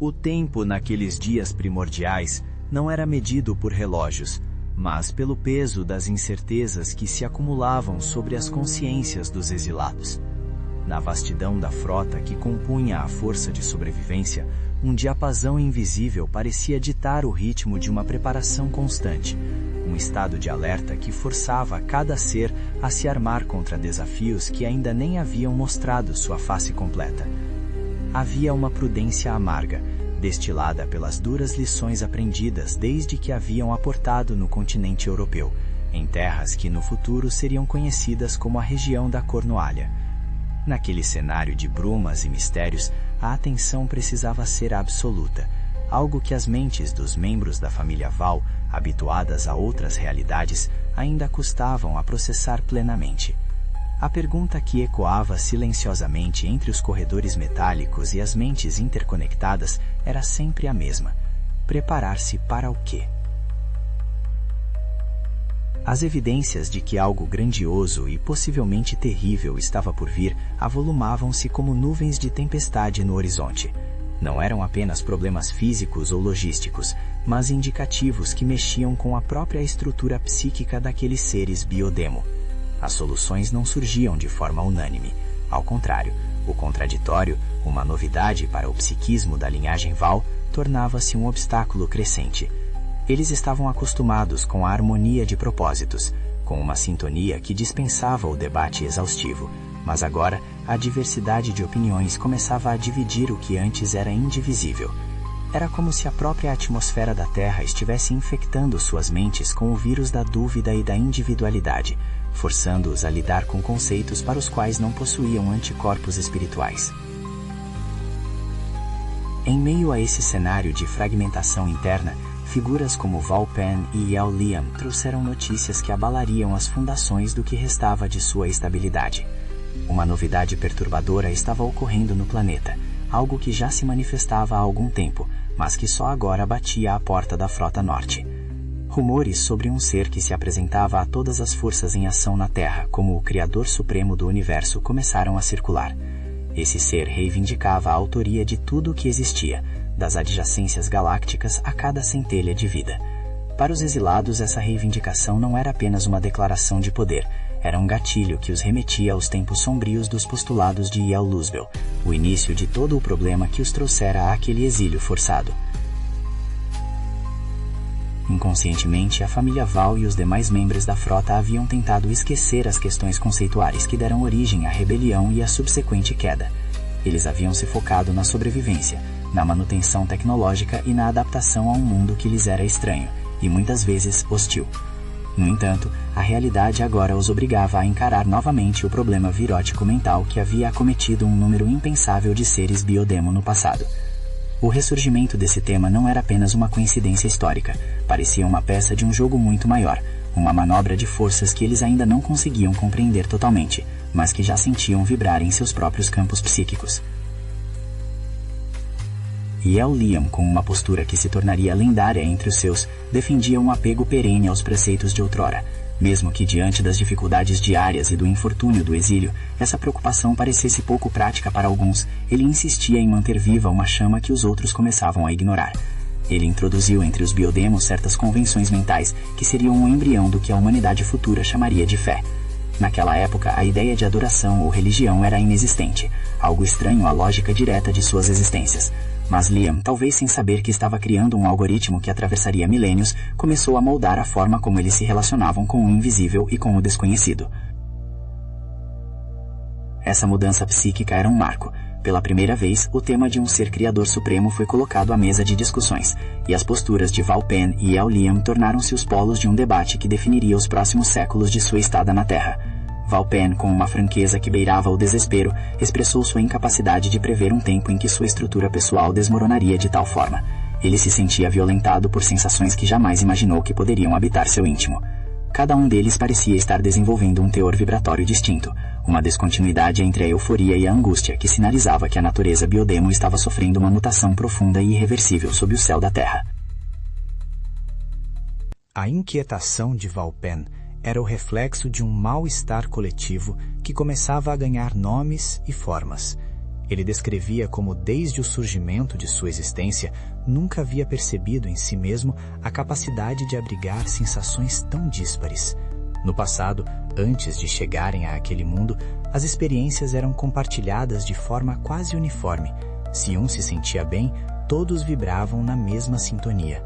O tempo naqueles dias primordiais não era medido por relógios, mas pelo peso das incertezas que se acumulavam sobre as consciências dos exilados. Na vastidão da frota que compunha a força de sobrevivência, um diapasão invisível parecia ditar o ritmo de uma preparação constante, um estado de alerta que forçava cada ser a se armar contra desafios que ainda nem haviam mostrado sua face completa. Havia uma prudência amarga, destilada pelas duras lições aprendidas desde que haviam aportado no continente europeu, em terras que no futuro seriam conhecidas como a região da Cornualha. Naquele cenário de brumas e mistérios, a atenção precisava ser absoluta, algo que as mentes dos membros da família Val, habituadas a outras realidades, ainda custavam a processar plenamente. A pergunta que ecoava silenciosamente entre os corredores metálicos e as mentes interconectadas era sempre a mesma: preparar-se para o quê? As evidências de que algo grandioso e possivelmente terrível estava por vir avolumavam-se como nuvens de tempestade no horizonte. Não eram apenas problemas físicos ou logísticos, mas indicativos que mexiam com a própria estrutura psíquica daqueles seres biodemo. As soluções não surgiam de forma unânime. Ao contrário, o contraditório, uma novidade para o psiquismo da linhagem Val, tornava-se um obstáculo crescente. Eles estavam acostumados com a harmonia de propósitos, com uma sintonia que dispensava o debate exaustivo, mas agora a diversidade de opiniões começava a dividir o que antes era indivisível. Era como se a própria atmosfera da Terra estivesse infectando suas mentes com o vírus da dúvida e da individualidade, forçando-os a lidar com conceitos para os quais não possuíam anticorpos espirituais. Em meio a esse cenário de fragmentação interna, figuras como Val Pen e Yao Liam trouxeram notícias que abalariam as fundações do que restava de sua estabilidade. Uma novidade perturbadora estava ocorrendo no planeta, algo que já se manifestava há algum tempo, mas que só agora batia à porta da Frota Norte. Rumores sobre um ser que se apresentava a todas as forças em ação na Terra como o Criador Supremo do Universo começaram a circular. Esse ser reivindicava a autoria de tudo o que existia, das adjacências galácticas a cada centelha de vida. Para os exilados, essa reivindicação não era apenas uma declaração de poder, era um gatilho que os remetia aos tempos sombrios dos postulados de Yale Luzbel, o início de todo o problema que os trouxera àquele exílio forçado. Inconscientemente, a família Val e os demais membros da frota haviam tentado esquecer as questões conceituais que deram origem à rebelião e à subsequente queda. Eles haviam se focado na sobrevivência, na manutenção tecnológica e na adaptação a um mundo que lhes era estranho, e muitas vezes hostil. No entanto, a realidade agora os obrigava a encarar novamente o problema virótico mental que havia acometido um número impensável de seres biodemo no passado. O ressurgimento desse tema não era apenas uma coincidência histórica, parecia uma peça de um jogo muito maior, uma manobra de forças que eles ainda não conseguiam compreender totalmente, mas que já sentiam vibrar em seus próprios campos psíquicos. Yale Liam, com uma postura que se tornaria lendária entre os seus, defendia um apego perene aos preceitos de outrora. Mesmo que diante das dificuldades diárias e do infortúnio do exílio, essa preocupação parecesse pouco prática para alguns, ele insistia em manter viva uma chama que os outros começavam a ignorar. Ele introduziu entre os biodemos certas convenções mentais que seriam um embrião do que a humanidade futura chamaria de fé. Naquela época, a ideia de adoração ou religião era inexistente, algo estranho à lógica direta de suas existências. Mas Liam, talvez sem saber que estava criando um algoritmo que atravessaria milênios, começou a moldar a forma como eles se relacionavam com o invisível e com o desconhecido. Essa mudança psíquica era um marco. Pela primeira vez, o tema de um ser criador supremo foi colocado à mesa de discussões, e as posturas de Val Pen e Yale Liam tornaram-se os polos de um debate que definiria os próximos séculos de sua estada na Terra. Val Pen, com uma franqueza que beirava o desespero, expressou sua incapacidade de prever um tempo em que sua estrutura pessoal desmoronaria de tal forma. Ele se sentia violentado por sensações que jamais imaginou que poderiam habitar seu íntimo. Cada um deles parecia estar desenvolvendo um teor vibratório distinto, uma descontinuidade entre a euforia e a angústia que sinalizava que a natureza biodemo estava sofrendo uma mutação profunda e irreversível sob o céu da Terra. A inquietação de Val Pen era o reflexo de um mal-estar coletivo que começava a ganhar nomes e formas. Ele descrevia como, desde o surgimento de sua existência, nunca havia percebido em si mesmo a capacidade de abrigar sensações tão díspares. No passado, antes de chegarem àquele mundo, as experiências eram compartilhadas de forma quase uniforme. Se um se sentia bem, todos vibravam na mesma sintonia.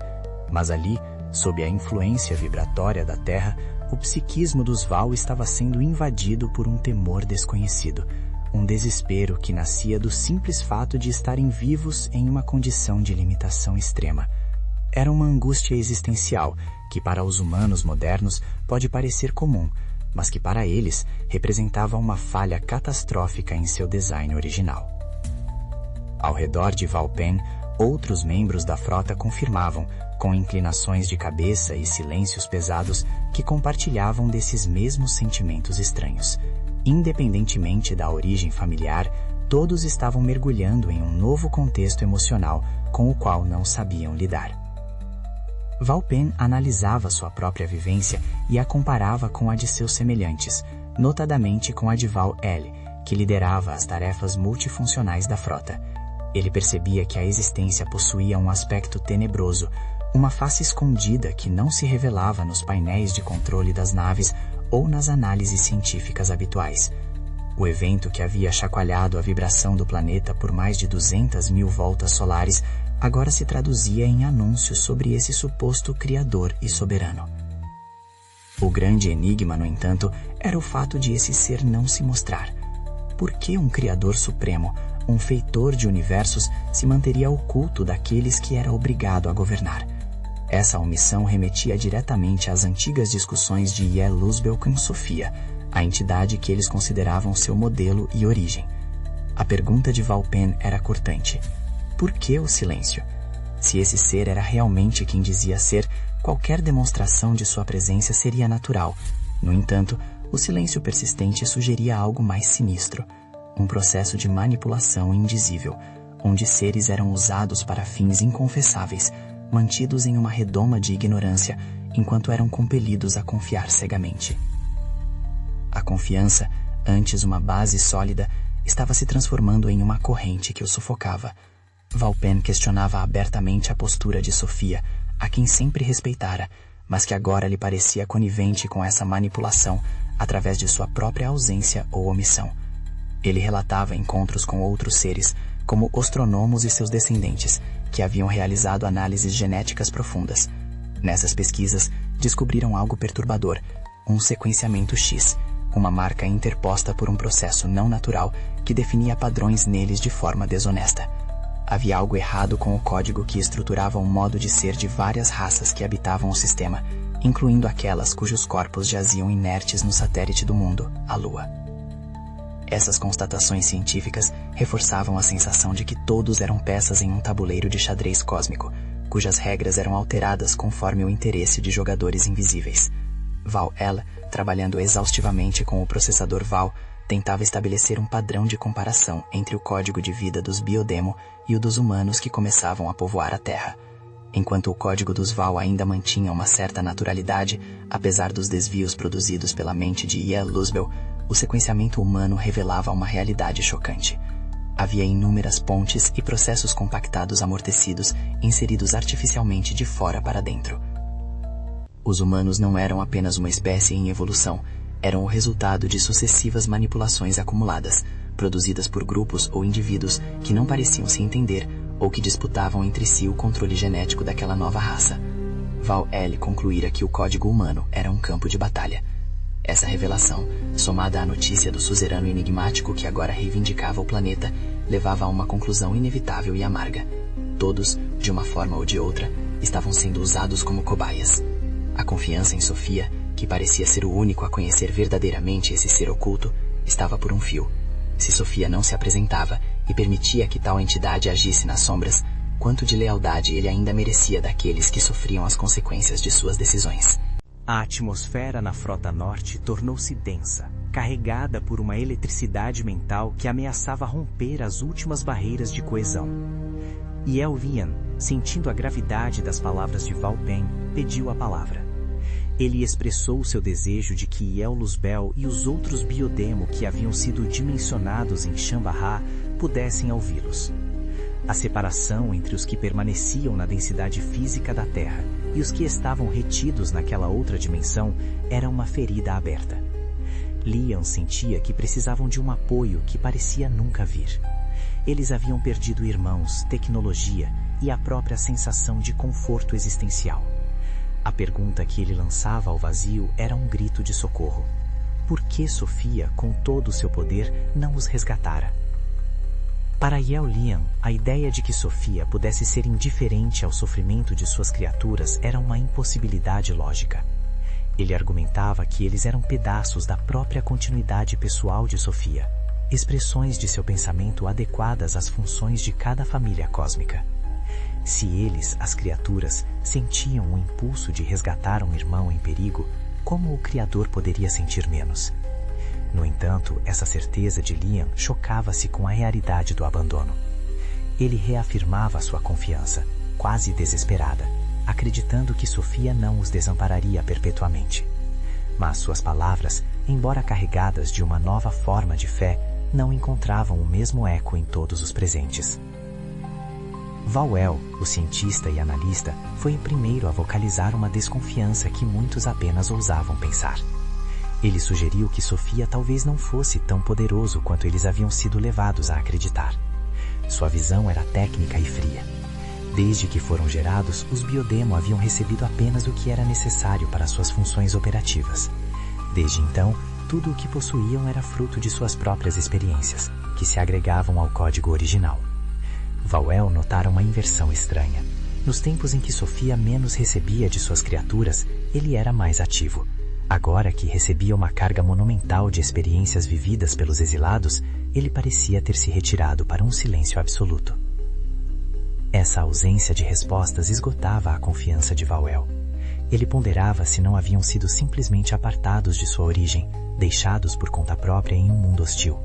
Mas ali, sob a influência vibratória da Terra, o psiquismo dos Val estava sendo invadido por um temor desconhecido, um desespero que nascia do simples fato de estarem vivos em uma condição de limitação extrema. Era uma angústia existencial que para os humanos modernos pode parecer comum, mas que para eles representava uma falha catastrófica em seu design original. Ao redor de Valpen, outros membros da frota confirmavam, com inclinações de cabeça e silêncios pesados, que compartilhavam desses mesmos sentimentos estranhos. Independentemente da origem familiar, todos estavam mergulhando em um novo contexto emocional com o qual não sabiam lidar. Valpen analisava sua própria vivência e a comparava com a de seus semelhantes, notadamente com a de Val-El, que liderava as tarefas multifuncionais da frota. Ele percebia que a existência possuía um aspecto tenebroso, uma face escondida que não se revelava nos painéis de controle das naves ou nas análises científicas habituais. O evento que havia chacoalhado a vibração do planeta por mais de 200.000 voltas solares agora se traduzia em anúncios sobre esse suposto Criador e soberano. O grande enigma, no entanto, era o fato de esse ser não se mostrar. Por que um Criador supremo, um feitor de universos, se manteria oculto daqueles que era obrigado a governar? Essa omissão remetia diretamente às antigas discussões de Iel Luzbel com Sofia, a entidade que eles consideravam seu modelo e origem. A pergunta de Valpen era cortante. Por que o silêncio? Se esse ser era realmente quem dizia ser, qualquer demonstração de sua presença seria natural. No entanto, o silêncio persistente sugeria algo mais sinistro, um processo de manipulação indizível, onde seres eram usados para fins inconfessáveis, mantidos em uma redoma de ignorância, enquanto eram compelidos a confiar cegamente. A confiança, antes uma base sólida, estava se transformando em uma corrente que o sufocava. Valpen questionava abertamente a postura de Sofia, a quem sempre respeitara, mas que agora lhe parecia conivente com essa manipulação através de sua própria ausência ou omissão. Ele relatava encontros com outros seres, como Ostronomos e seus descendentes, que haviam realizado análises genéticas profundas. Nessas pesquisas, descobriram algo perturbador, um sequenciamento X, uma marca interposta por um processo não natural que definia padrões neles de forma desonesta. Havia algo errado com o código que estruturava um modo de ser de várias raças que habitavam o sistema, incluindo aquelas cujos corpos jaziam inertes no satélite do mundo, a Lua. Essas constatações científicas reforçavam a sensação de que todos eram peças em um tabuleiro de xadrez cósmico, cujas regras eram alteradas conforme o interesse de jogadores invisíveis. Val-El, trabalhando exaustivamente com o processador Val, tentava estabelecer um padrão de comparação entre o código de vida dos Biodemo e o dos humanos que começavam a povoar a Terra. Enquanto o código dos Val ainda mantinha uma certa naturalidade, apesar dos desvios produzidos pela mente de Iel Luzbel, o sequenciamento humano revelava uma realidade chocante. Havia inúmeras pontes e processos compactados amortecidos inseridos artificialmente de fora para dentro. Os humanos não eram apenas uma espécie em evolução, eram o resultado de sucessivas manipulações acumuladas, produzidas por grupos ou indivíduos que não pareciam se entender ou que disputavam entre si o controle genético daquela nova raça. Val-El concluíra que o código humano era um campo de batalha. Essa revelação, somada à notícia do suzerano enigmático que agora reivindicava o planeta, levava a uma conclusão inevitável e amarga. Todos, de uma forma ou de outra, estavam sendo usados como cobaias. A confiança em Sofia, que parecia ser o único a conhecer verdadeiramente esse ser oculto, estava por um fio. Se Sofia não se apresentava e permitia que tal entidade agisse nas sombras, quanto de lealdade ele ainda merecia daqueles que sofriam as consequências de suas decisões. A atmosfera na Frota Norte tornou-se densa, carregada por uma eletricidade mental que ameaçava romper as últimas barreiras de coesão. E Elvian, sentindo a gravidade das palavras de Valpen, pediu a palavra. Ele expressou seu desejo de que Iel Luzbel e os outros Biodemo que haviam sido dimensionados em Shambarra pudessem ouvi-los. A separação entre os que permaneciam na densidade física da Terra e os que estavam retidos naquela outra dimensão era uma ferida aberta. Liam sentia que precisavam de um apoio que parecia nunca vir. Eles haviam perdido irmãos, tecnologia e a própria sensação de conforto existencial. A pergunta que ele lançava ao vazio era um grito de socorro. Por que Sophia, com todo o seu poder, não os resgatara? Para Yel Liam, a ideia de que Sophia pudesse ser indiferente ao sofrimento de suas criaturas era uma impossibilidade lógica. Ele argumentava que eles eram pedaços da própria continuidade pessoal de Sophia, expressões de seu pensamento adequadas às funções de cada família cósmica. Se eles, as criaturas, sentiam o impulso de resgatar um irmão em perigo, como o Criador poderia sentir menos? No entanto, essa certeza de Liam chocava-se com a realidade do abandono. Ele reafirmava sua confiança, quase desesperada, acreditando que Sophia não os desampararia perpetuamente. Mas suas palavras, embora carregadas de uma nova forma de fé, não encontravam o mesmo eco em todos os presentes. Vauel, o cientista e analista, foi o primeiro a vocalizar uma desconfiança que muitos apenas ousavam pensar. Ele sugeriu que Sophia talvez não fosse tão poderoso quanto eles haviam sido levados a acreditar. Sua visão era técnica e fria. Desde que foram gerados, os Biodemo haviam recebido apenas o que era necessário para suas funções operativas. Desde então, tudo o que possuíam era fruto de suas próprias experiências, que se agregavam ao código original. Vauel notara uma inversão estranha. Nos tempos em que Sophia menos recebia de suas criaturas, ele era mais ativo. Agora que recebia uma carga monumental de experiências vividas pelos exilados, ele parecia ter se retirado para um silêncio absoluto. Essa ausência de respostas esgotava a confiança de Vauel. Ele ponderava se não haviam sido simplesmente apartados de sua origem, deixados por conta própria em um mundo hostil.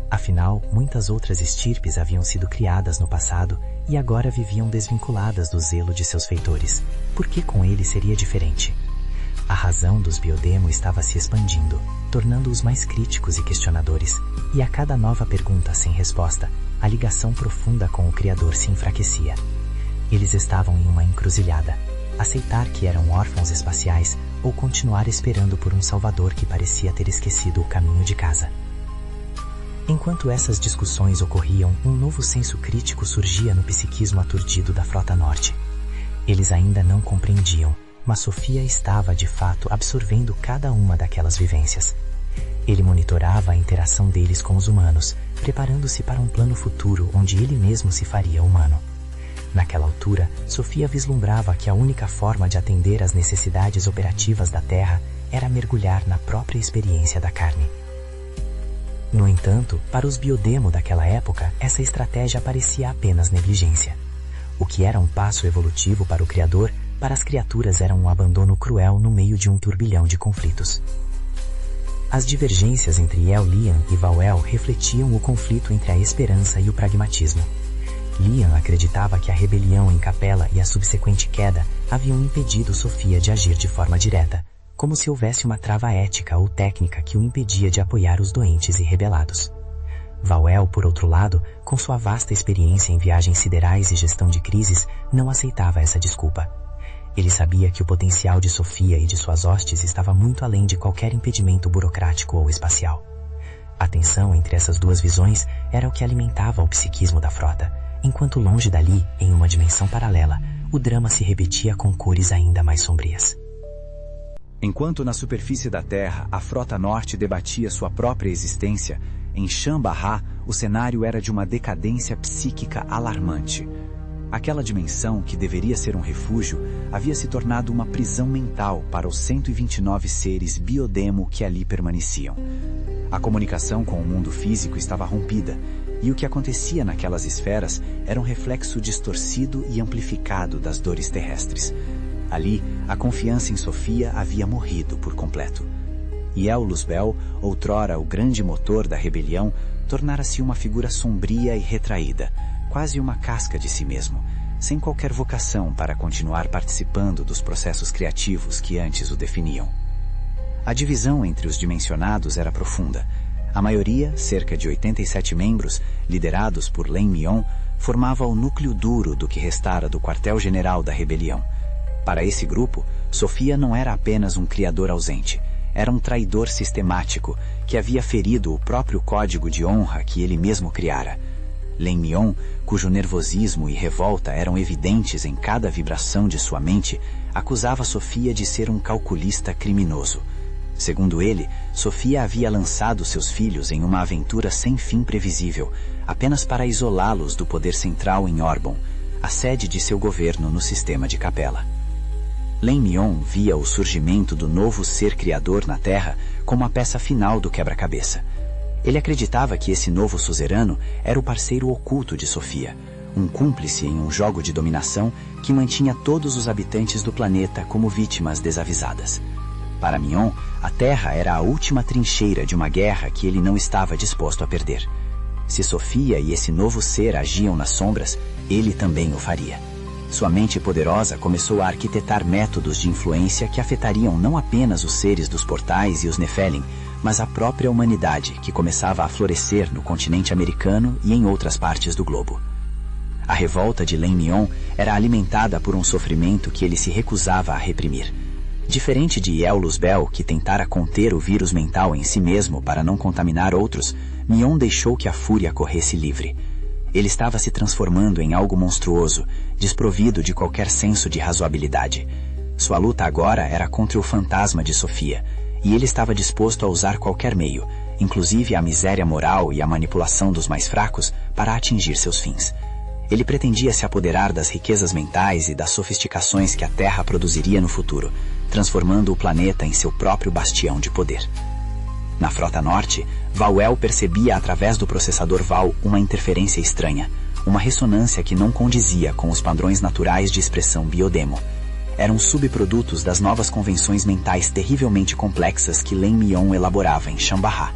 Afinal, muitas outras estirpes haviam sido criadas no passado e agora viviam desvinculadas do zelo de seus feitores. Por que com ele seria diferente? A razão dos Biodemo estava se expandindo, tornando-os mais críticos e questionadores, e a cada nova pergunta sem resposta, a ligação profunda com o Criador se enfraquecia. Eles estavam em uma encruzilhada: aceitar que eram órfãos espaciais ou continuar esperando por um Salvador que parecia ter esquecido o caminho de casa. Enquanto essas discussões ocorriam, um novo senso crítico surgia no psiquismo aturdido da Frota Norte. Eles ainda não compreendiam, mas Sophia estava de fato absorvendo cada uma daquelas vivências. Ele monitorava a interação deles com os humanos, preparando-se para um plano futuro onde ele mesmo se faria humano. Naquela altura, Sophia vislumbrava que a única forma de atender às necessidades operativas da Terra era mergulhar na própria experiência da carne. No entanto, para os Biodemo daquela época, essa estratégia parecia apenas negligência. O que era um passo evolutivo para o Criador, para as criaturas era um abandono cruel no meio de um turbilhão de conflitos. As divergências entre Yel Liam e Vauel refletiam o conflito entre a esperança e o pragmatismo. Liam acreditava que a rebelião em Capela e a subsequente queda haviam impedido Sophia de agir de forma direta, como se houvesse uma trava ética ou técnica que o impedia de apoiar os doentes e rebelados. Vauel, por outro lado, com sua vasta experiência em viagens siderais e gestão de crises, não aceitava essa desculpa. Ele sabia que o potencial de Sophia e de suas hostes estava muito além de qualquer impedimento burocrático ou espacial. A tensão entre essas duas visões era o que alimentava o psiquismo da frota, enquanto longe dali, em uma dimensão paralela, o drama se repetia com cores ainda mais sombrias. Enquanto na superfície da Terra a Frota Norte debatia sua própria existência, em Shambarra o cenário era de uma decadência psíquica alarmante. Aquela dimensão, que deveria ser um refúgio, havia se tornado uma prisão mental para os 129 seres Biodemo que ali permaneciam. A comunicação com o mundo físico estava rompida, e o que acontecia naquelas esferas era um reflexo distorcido e amplificado das dores terrestres. Ali, a confiança em Sophia havia morrido por completo. Yel Luzbel, outrora o grande motor da rebelião, tornara-se uma figura sombria e retraída, quase uma casca de si mesmo, sem qualquer vocação para continuar participando dos processos criativos que antes o definiam. A divisão entre os dimensionados era profunda. A maioria, cerca de 87 membros, liderados por Len Mion, formava o núcleo duro do que restara do quartel-general da rebelião. Para esse grupo, Sofia não era apenas um criador ausente, era um traidor sistemático que havia ferido o próprio código de honra que ele mesmo criara. Len Mion, cujo nervosismo e revolta eram evidentes em cada vibração de sua mente, acusava Sofia de ser um calculista criminoso. Segundo ele, Sofia havia lançado seus filhos em uma aventura sem fim previsível, apenas para isolá-los do poder central em Orbon, a sede de seu governo no sistema de Capela. Len Mion via o surgimento do novo ser criador na Terra como a peça final do quebra-cabeça. Ele acreditava que esse novo suzerano era o parceiro oculto de Sofia, um cúmplice em um jogo de dominação que mantinha todos os habitantes do planeta como vítimas desavisadas. Para Mion, a Terra era a última trincheira de uma guerra que ele não estava disposto a perder. Se Sofia e esse novo ser agiam nas sombras, ele também o faria. Sua mente poderosa começou a arquitetar métodos de influência que afetariam não apenas os seres dos portais e os Nephilim, mas a própria humanidade, que começava a florescer no continente americano e em outras partes do globo. A revolta de Len Mion era alimentada por um sofrimento que ele se recusava a reprimir. Diferente de Iel Bel, que tentara conter o vírus mental em si mesmo para não contaminar outros, Mion deixou que a fúria corresse livre. Ele estava se transformando em algo monstruoso, desprovido de qualquer senso de razoabilidade. Sua luta agora era contra o fantasma de Sofia, e ele estava disposto a usar qualquer meio, inclusive a miséria moral e a manipulação dos mais fracos, para atingir seus fins. Ele pretendia se apoderar das riquezas mentais e das sofisticações que a Terra produziria no futuro, transformando o planeta em seu próprio bastião de poder. Na Frota Norte, Val-El percebia através do processador Val uma interferência estranha, uma ressonância que não condizia com os padrões naturais de expressão biodemo. Eram subprodutos das novas convenções mentais terrivelmente complexas que Len Mion elaborava em Shambaha.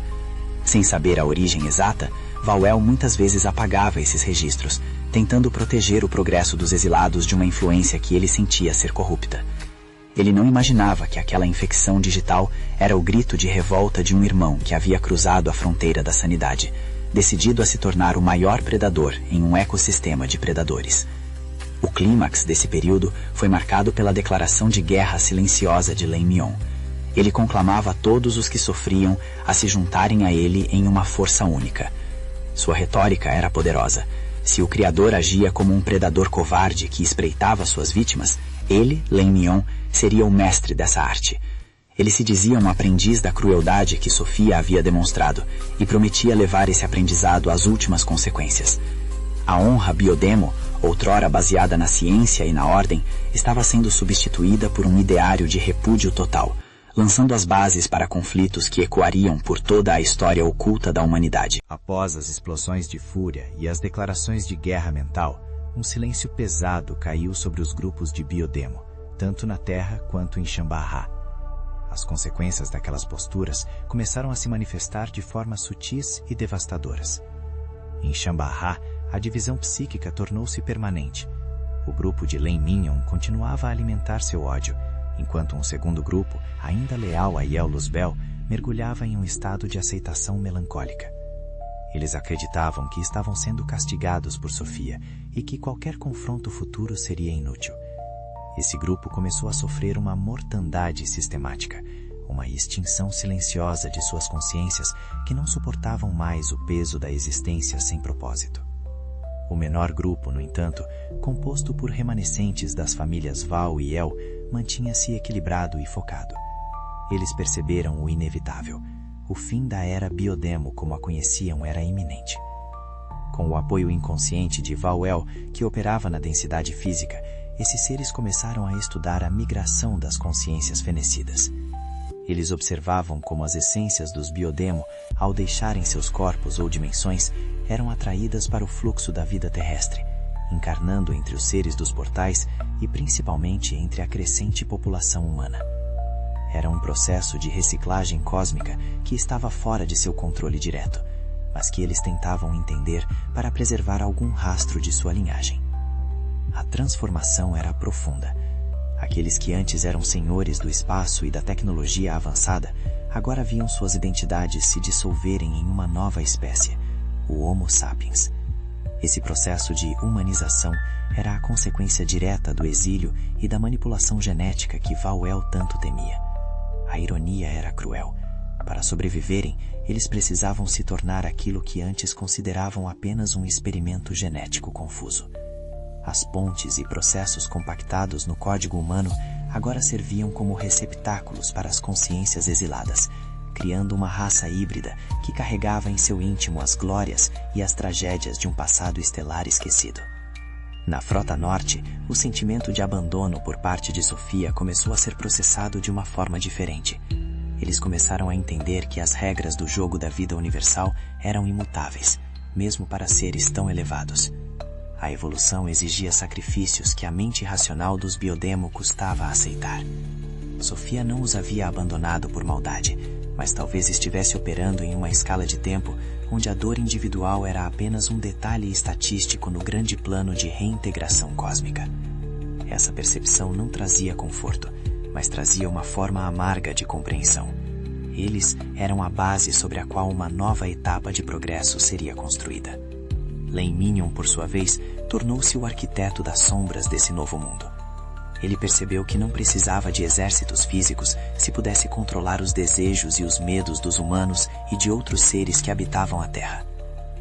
Sem saber a origem exata, Val-El muitas vezes apagava esses registros, tentando proteger o progresso dos exilados de uma influência que ele sentia ser corrupta. Ele não imaginava que aquela infecção digital era o grito de revolta de um irmão que havia cruzado a fronteira da sanidade, decidido a se tornar o maior predador em um ecossistema de predadores. O clímax desse período foi marcado pela declaração de guerra silenciosa de Len Mion. Ele conclamava todos os que sofriam a se juntarem a ele em uma força única. Sua retórica era poderosa. Se o Criador agia como um predador covarde que espreitava suas vítimas, ele, Len Mion, seria o mestre dessa arte. Ele se dizia um aprendiz da crueldade que Sofia havia demonstrado e prometia levar esse aprendizado às últimas consequências. A honra biodemo, outrora baseada na ciência e na ordem, estava sendo substituída por um ideário de repúdio total, lançando as bases para conflitos que ecoariam por toda a história oculta da humanidade. Após as explosões de fúria e as declarações de guerra mental, um silêncio pesado caiu sobre os grupos de biodemo, tanto na Terra quanto em Shambaha. As consequências daquelas posturas começaram a se manifestar de formas sutis e devastadoras. Em Shambaha, a divisão psíquica tornou-se permanente. O grupo de Len Mion continuava a alimentar seu ódio, enquanto um segundo grupo, ainda leal a Iel Bel, mergulhava em um estado de aceitação melancólica. Eles acreditavam que estavam sendo castigados por Sofia e que qualquer confronto futuro seria inútil. Esse grupo começou a sofrer uma mortandade sistemática, uma extinção silenciosa de suas consciências que não suportavam mais o peso da existência sem propósito. O menor grupo, no entanto, composto por remanescentes das famílias Val e El, mantinha-se equilibrado e focado. Eles perceberam o inevitável. O fim da era biodemo como a conheciam era iminente. Com o apoio inconsciente de Val-El, que operava na densidade física, esses seres começaram a estudar a migração das consciências fenecidas. Eles observavam como as essências dos biodemo, ao deixarem seus corpos ou dimensões, eram atraídas para o fluxo da vida terrestre, encarnando entre os seres dos portais e principalmente entre a crescente população humana. Era um processo de reciclagem cósmica que estava fora de seu controle direto, mas que eles tentavam entender para preservar algum rastro de sua linhagem. A transformação era profunda. Aqueles que antes eram senhores do espaço e da tecnologia avançada, agora viam suas identidades se dissolverem em uma nova espécie, o Homo sapiens. Esse processo de humanização era a consequência direta do exílio e da manipulação genética que Val-El tanto temia. A ironia era cruel. Para sobreviverem, eles precisavam se tornar aquilo que antes consideravam apenas um experimento genético confuso. As pontes e processos compactados no código humano agora serviam como receptáculos para as consciências exiladas, criando uma raça híbrida que carregava em seu íntimo as glórias e as tragédias de um passado estelar esquecido. Na Frota Norte, o sentimento de abandono por parte de Sophia começou a ser processado de uma forma diferente. Eles começaram a entender que as regras do jogo da vida universal eram imutáveis, mesmo para seres tão elevados. A evolução exigia sacrifícios que a mente racional dos Biodemo custava a aceitar. Sophia não os havia abandonado por maldade, mas talvez estivesse operando em uma escala de tempo onde a dor individual era apenas um detalhe estatístico no grande plano de reintegração cósmica. Essa percepção não trazia conforto, mas trazia uma forma amarga de compreensão. Eles eram a base sobre a qual uma nova etapa de progresso seria construída. Len Minion, por sua vez, tornou-se o arquiteto das sombras desse novo mundo. Ele percebeu que não precisava de exércitos físicos se pudesse controlar os desejos e os medos dos humanos e de outros seres que habitavam a Terra.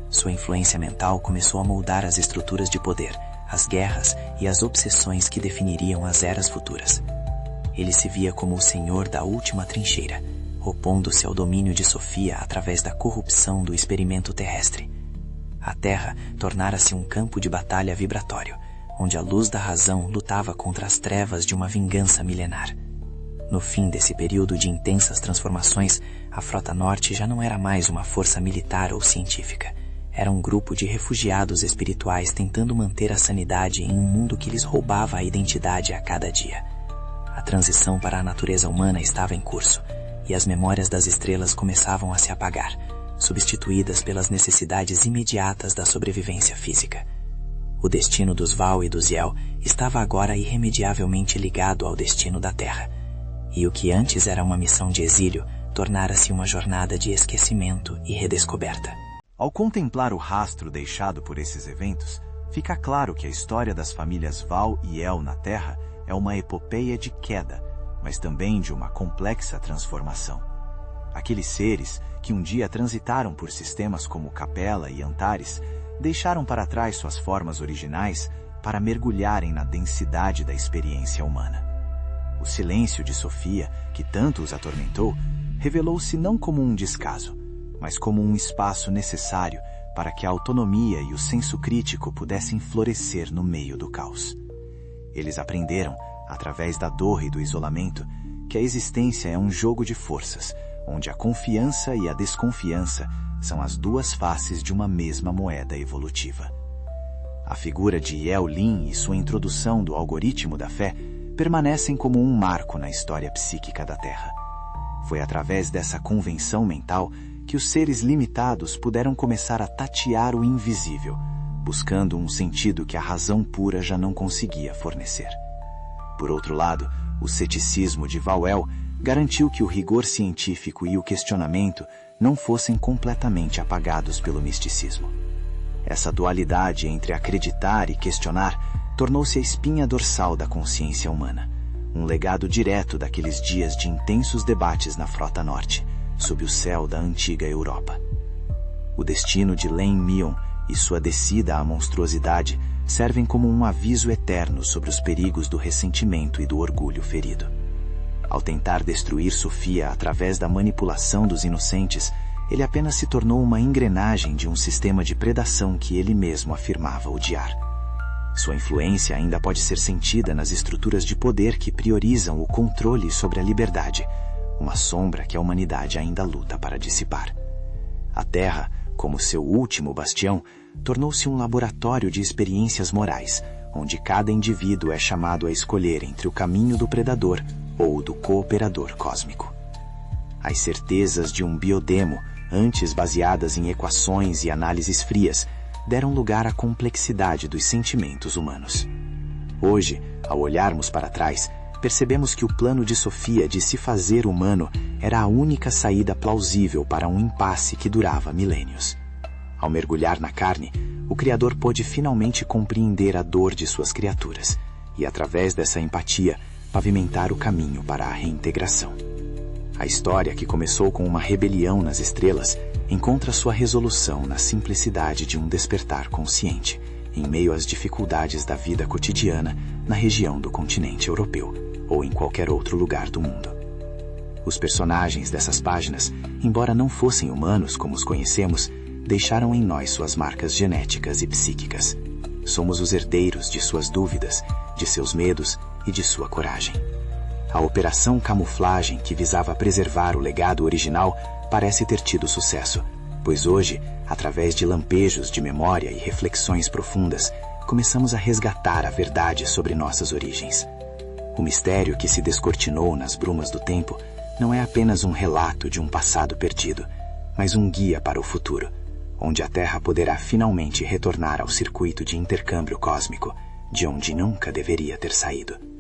Sua influência mental começou a moldar as estruturas de poder, as guerras e as obsessões que definiriam as eras futuras. Ele se via como o senhor da última trincheira, opondo-se ao domínio de Sophia através da corrupção do experimento terrestre. A Terra tornara-se um campo de batalha vibratório, onde a luz da razão lutava contra as trevas de uma vingança milenar. No fim desse período de intensas transformações, a Frota Norte já não era mais uma força militar ou científica. Era um grupo de refugiados espirituais tentando manter a sanidade em um mundo que lhes roubava a identidade a cada dia. A transição para a natureza humana estava em curso, e as memórias das estrelas começavam a se apagar, substituídas pelas necessidades imediatas da sobrevivência física. O destino dos Val e dos Yel estava agora irremediavelmente ligado ao destino da Terra, e o que antes era uma missão de exílio tornara-se uma jornada de esquecimento e redescoberta. Ao contemplar o rastro deixado por esses eventos, fica claro que a história das famílias Val e El na Terra é uma epopeia de queda, mas também de uma complexa transformação. Aqueles seres que um dia transitaram por sistemas como Capella e Antares deixaram para trás suas formas originais para mergulharem na densidade da experiência humana. O silêncio de Sophia, que tanto os atormentou, revelou-se não como um descaso, mas como um espaço necessário para que a autonomia e o senso crítico pudessem florescer no meio do caos. Eles aprenderam, através da dor e do isolamento, que a existência é um jogo de forças, onde a confiança e a desconfiança são as duas faces de uma mesma moeda evolutiva. A figura de Yel Lin e sua introdução do algoritmo da fé permanecem como um marco na história psíquica da Terra. Foi através dessa convenção mental que os seres limitados puderam começar a tatear o invisível, buscando um sentido que a razão pura já não conseguia fornecer. Por outro lado, o ceticismo de Val-El garantiu que o rigor científico e o questionamento não fossem completamente apagados pelo misticismo. Essa dualidade entre acreditar e questionar tornou-se a espinha dorsal da consciência humana, um legado direto daqueles dias de intensos debates na Frota Norte, sob o céu da antiga Europa. O destino de Len Minion e sua descida à monstruosidade servem como um aviso eterno sobre os perigos do ressentimento e do orgulho ferido. Ao tentar destruir Sophia através da manipulação dos inocentes, ele apenas se tornou uma engrenagem de um sistema de predação que ele mesmo afirmava odiar. Sua influência ainda pode ser sentida nas estruturas de poder que priorizam o controle sobre a liberdade, uma sombra que a humanidade ainda luta para dissipar. A Terra, como seu último bastião, tornou-se um laboratório de experiências morais, onde cada indivíduo é chamado a escolher entre o caminho do predador ou do cooperador cósmico. As certezas de um biodemo, antes baseadas em equações e análises frias, deram lugar à complexidade dos sentimentos humanos. Hoje, ao olharmos para trás, percebemos que o plano de Sofia de se fazer humano era a única saída plausível para um impasse que durava milênios. Ao mergulhar na carne, o Criador pôde finalmente compreender a dor de suas criaturas e, através dessa empatia, pavimentar o caminho para a reintegração. A história, que começou com uma rebelião nas estrelas, encontra sua resolução na simplicidade de um despertar consciente, em meio às dificuldades da vida cotidiana na região do continente europeu ou em qualquer outro lugar do mundo. Os personagens dessas páginas, embora não fossem humanos como os conhecemos, deixaram em nós suas marcas genéticas e psíquicas. Somos os herdeiros de suas dúvidas, de seus medos e de sua coragem. A operação camuflagem, que visava preservar o legado original, parece ter tido sucesso, pois hoje, através de lampejos de memória e reflexões profundas, começamos a resgatar a verdade sobre nossas origens. O mistério que se descortinou nas brumas do tempo não é apenas um relato de um passado perdido, mas um guia para o futuro, onde a Terra poderá finalmente retornar ao circuito de intercâmbio cósmico, de onde nunca deveria ter saído.